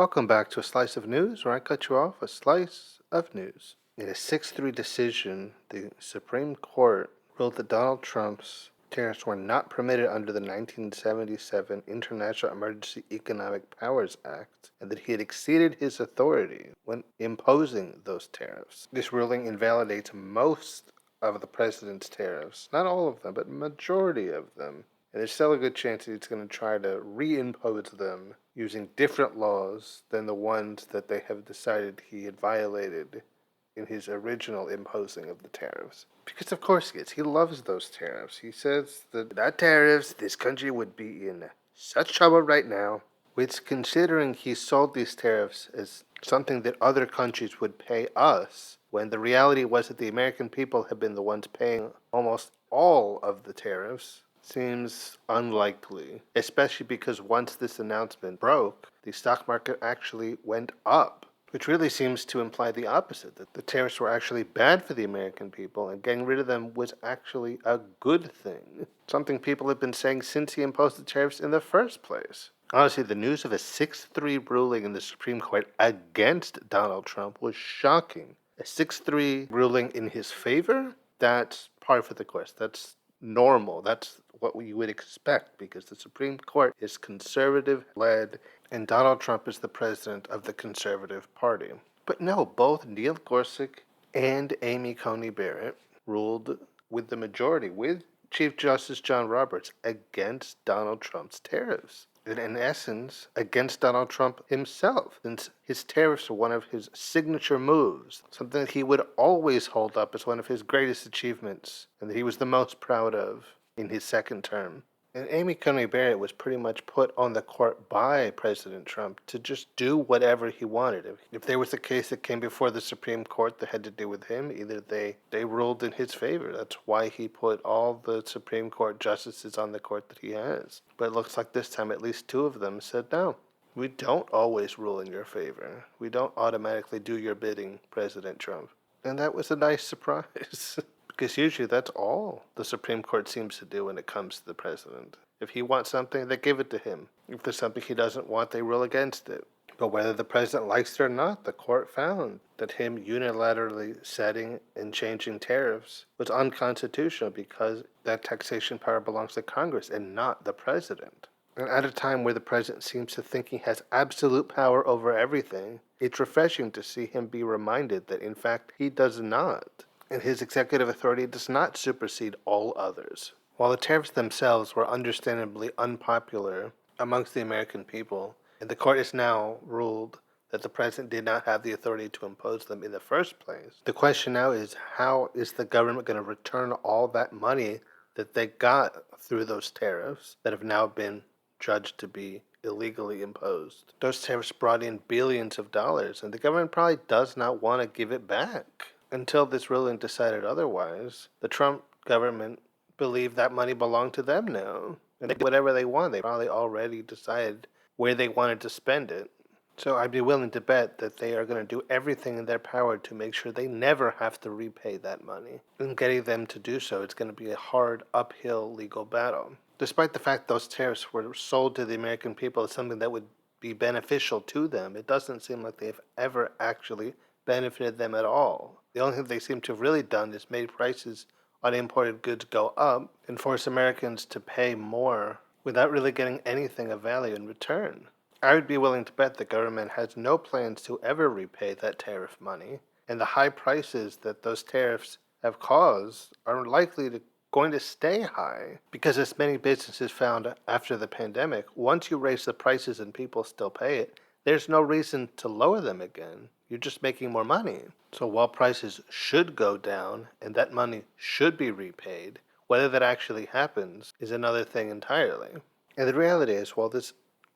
Welcome back to A Slice of News, where I cut you off a slice of news. In a 6-3 decision, the Supreme Court ruled that Donald Trump's tariffs were not permitted under the 1977 International Emergency Economic Powers Act, and that he had exceeded his authority when imposing those tariffs. This ruling invalidates most of the president's tariffs, not all of them, but majority of them. And there's still a good chance that he's going to try to reimpose them using different laws than the ones that they have decided he had violated in his original imposing of the tariffs. Because of course he is. He loves those tariffs. He says that without tariffs, this country would be in such trouble right now. Which, considering he sold these tariffs as something that other countries would pay us, when the reality was that the American people have been the ones paying almost all of the tariffs, seems unlikely, especially because once this announcement broke, the stock market actually went up, which really seems to imply the opposite, that the tariffs were actually bad for the American people and getting rid of them was actually a good thing, something people have been saying since he imposed the tariffs in the first place. Honestly, the news of a 6-3 ruling in the Supreme Court against Donald Trump was shocking. A 6-3 ruling in his favor? That's par for the course. That's normal. That's what we would expect because the Supreme Court is conservative-led and Donald Trump is the president of the Conservative Party. But no, both Neil Gorsuch and Amy Coney Barrett ruled with the majority, with Chief Justice John Roberts, against Donald Trump's tariffs. And in essence, against Donald Trump himself, since his tariffs are one of his signature moves, something that he would always hold up as one of his greatest achievements, and that he was the most proud of in his second term. And Amy Coney Barrett was pretty much put on the court by President Trump to just do whatever he wanted. If there was a case that came before the Supreme Court that had to do with him, either they ruled in his favor. That's why he put all the Supreme Court justices on the court that he has. But it looks like this time at least two of them said, no, we don't always rule in your favor. We don't automatically do your bidding, President Trump. And that was a nice surprise. Because usually that's all the Supreme Court seems to do when it comes to the president. If he wants something, they give it to him. If there's something he doesn't want, they rule against it. But whether the president likes it or not, the court found that him unilaterally setting and changing tariffs was unconstitutional because that taxation power belongs to Congress and not the president. And at a time where the president seems to think he has absolute power over everything, it's refreshing to see him be reminded that in fact he does not. And his executive authority does not supersede all others. While the tariffs themselves were understandably unpopular amongst the American people, and the court has now ruled that the president did not have the authority to impose them in the first place, the question now is, how is the government going to return all that money that they got through those tariffs that have now been judged to be illegally imposed? Those tariffs brought in billions of dollars, and the government probably does not want to give it back. Until this ruling decided otherwise, the Trump government believed that money belonged to them now. And they did whatever they want. They probably already decided where they wanted to spend it. So I'd be willing to bet that they are going to do everything in their power to make sure they never have to repay that money. And getting them to do so, it's going to be a hard, uphill legal battle. Despite the fact those tariffs were sold to the American people as something that would be beneficial to them, it doesn't seem like they've ever actually benefited them at all. The only thing they seem to have really done is made prices on imported goods go up and force Americans to pay more without really getting anything of value in return. I would be willing to bet the government has no plans to ever repay that tariff money, and the high prices that those tariffs have caused are going to stay high because, as many businesses found after the pandemic, once you raise the prices and people still pay it, there's no reason to lower them again. You're just making more money. So while prices should go down and that money should be repaid, whether that actually happens is another thing entirely. And the reality is, while this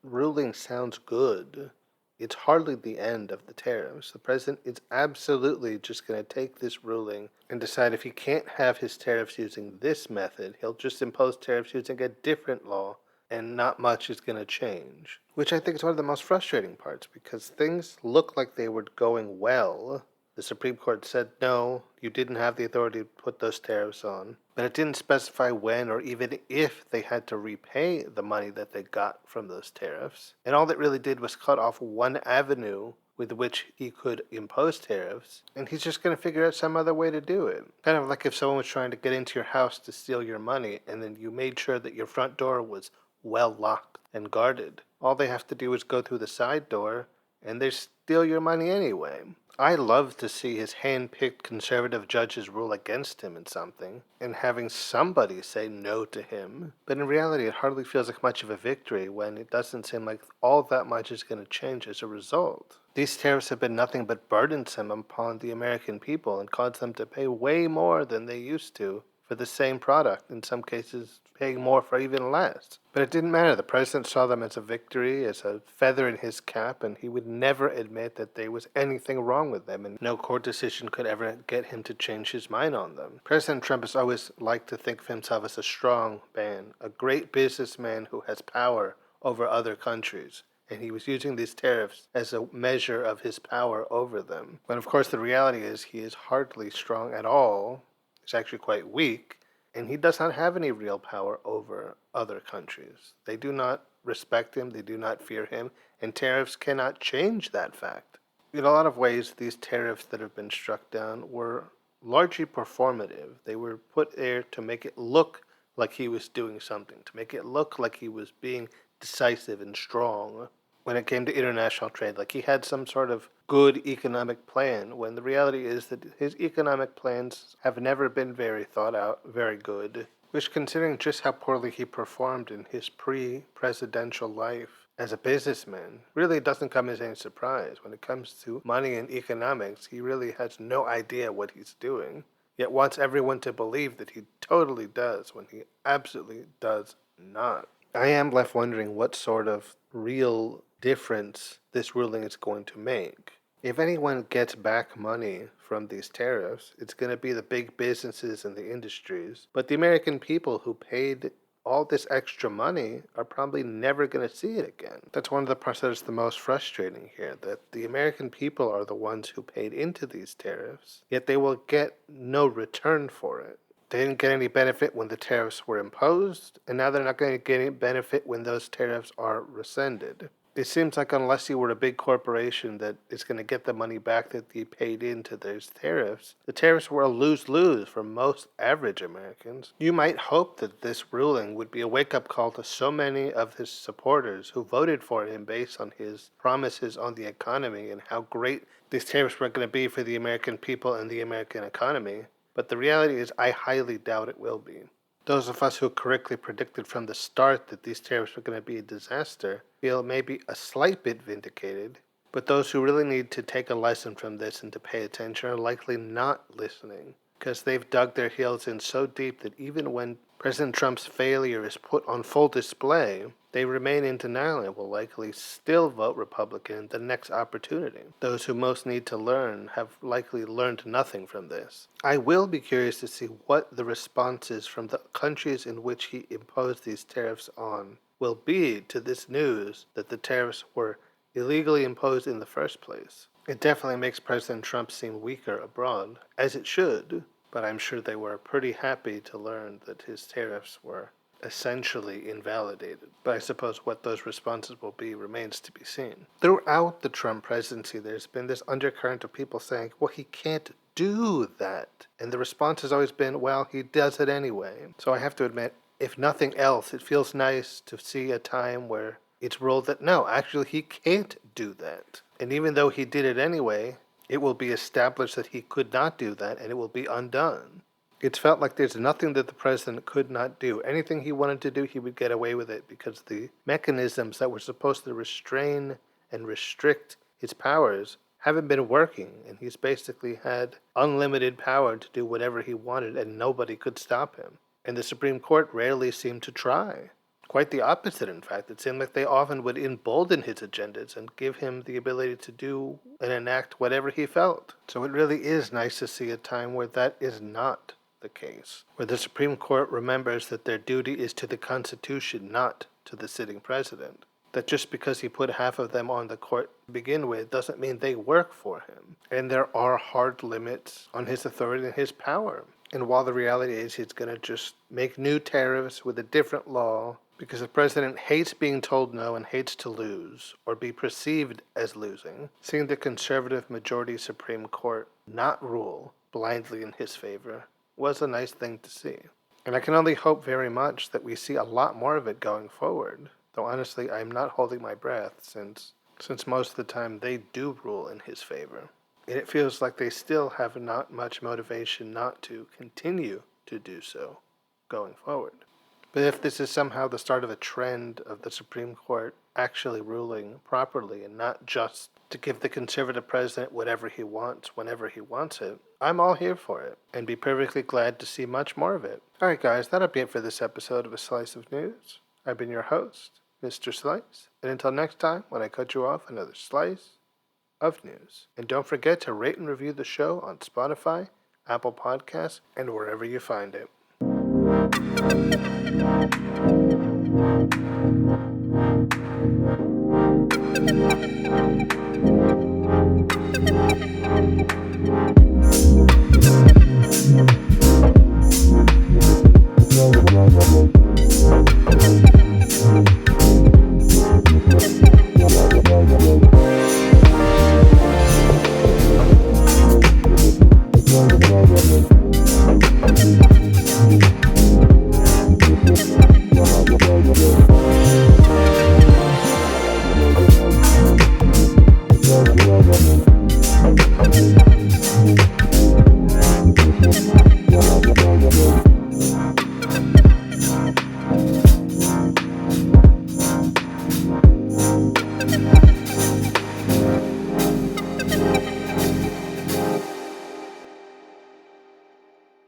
ruling sounds good, it's hardly the end of the tariffs. The president is absolutely just going to take this ruling and decide if he can't have his tariffs using this method, he'll just impose tariffs using a different law, and not much is going to change. Which I think is one of the most frustrating parts, because things look like they were going well. The Supreme Court said, no, you didn't have the authority to put those tariffs on. but it didn't specify when or even if they had to repay the money that they got from those tariffs. And all it really did was cut off one avenue with which he could impose tariffs, and he's just going to figure out some other way to do it. Kind of like if someone was trying to get into your house to steal your money, and then you made sure that your front door was well locked and guarded. All they have to do is go through the side door, and they steal your money anyway. I love to see his hand-picked conservative judges rule against him in something, and having somebody say no to him. But in reality, it hardly feels like much of a victory when it doesn't seem like all that much is going to change as a result. These tariffs have been nothing but burdensome upon the American people and caused them to pay way more than they used to for the same product, in some cases paying more for even less. But it didn't matter. The president saw them as a victory, as a feather in his cap, and he would never admit that there was anything wrong with them, and no court decision could ever get him to change his mind on them. President Trump has always liked to think of himself as a strong man, a great businessman who has power over other countries, and he was using these tariffs as a measure of his power over them. But of course the reality is he is hardly strong at all. He's actually quite weak, and he does not have any real power over other countries. They do not respect him, they do not fear him, and tariffs cannot change that fact. In a lot of ways, these tariffs that have been struck down were largely performative. They were put there to make it look like he was doing something, to make it look like he was being decisive and strong when it came to international trade, like he had some sort of good economic plan, when the reality is that his economic plans have never been very thought out, very good, which, considering just how poorly he performed in his pre-presidential life as a businessman, really doesn't come as any surprise. When it comes to money and economics, he really has no idea what he's doing, yet wants everyone to believe that he totally does when he absolutely does not. I am left wondering what sort of real difference this ruling is going to make. If anyone gets back money from these tariffs, it's going to be the big businesses and the industries. But the American people who paid all this extra money are probably never going to see it again. That's one of the parts that is the most frustrating here, that the American people are the ones who paid into these tariffs, yet they will get no return for it. They didn't get any benefit when the tariffs were imposed, and now they're not going to get any benefit when those tariffs are rescinded. It seems like unless you were a big corporation that is going to get the money back that you paid into those tariffs, the tariffs were a lose-lose for most average Americans. You might hope that this ruling would be a wake-up call to so many of his supporters who voted for him based on his promises on the economy and how great these tariffs were going to be for the American people and the American economy. But the reality is, I highly doubt it will be. Those of us who correctly predicted from the start that these tariffs were going to be a disaster feel maybe a slight bit vindicated, but those who really need to take a lesson from this and to pay attention are likely not listening, because they've dug their heels in so deep that even when President Trump's failure is put on full display, they remain in denial and will likely still vote Republican the next opportunity. Those who most need to learn have likely learned nothing from this. I will be curious to see what the responses from the countries in which he imposed these tariffs on will be to this news that the tariffs were illegally imposed in the first place. It definitely makes President Trump seem weaker abroad, as it should, but I'm sure they were pretty happy to learn that his tariffs were essentially invalidated. But I suppose what those responses will be remains to be seen. Throughout the Trump presidency, there's been this undercurrent of people saying, well, he can't do that. And the response has always been, well, he does it anyway. So I have to admit, if nothing else, it feels nice to see a time where it's ruled that no, actually he can't do that. And even though he did it anyway, it will be established that he could not do that, and it will be undone. It's felt like there's nothing that the president could not do. Anything he wanted to do, he would get away with it, because the mechanisms that were supposed to restrain and restrict his powers haven't been working, and he's basically had unlimited power to do whatever he wanted, and nobody could stop him. And the Supreme Court rarely seemed to try. Quite the opposite, in fact. It seemed like they often would embolden his agendas and give him the ability to do and enact whatever he felt. So it really is nice to see a time where that is not the case, where the Supreme Court remembers that their duty is to the Constitution, not to the sitting president. That just because he put half of them on the court to begin with doesn't mean they work for him. And there are hard limits on his authority and his power. And while the reality is he's going to just make new tariffs with a different law because the president hates being told no and hates to lose or be perceived as losing, seeing the conservative majority Supreme Court not rule blindly in his favor was a nice thing to see. And I can only hope very much that we see a lot more of it going forward, though honestly I'm not holding my breath since most of the time they do rule in his favor. And it feels like they still have not much motivation not to continue to do so going forward. But if this is somehow the start of a trend of the Supreme Court actually ruling properly and not just to give the conservative president whatever he wants whenever he wants it, I'm all here for it and be perfectly glad to see much more of it. Alright guys, that'll be it for this episode of A Slice of News. I've been your host, Mr. Slice, and until next time when I cut you off another slice of news. And don't forget to rate and review the show on Spotify, Apple Podcasts, and wherever you find it.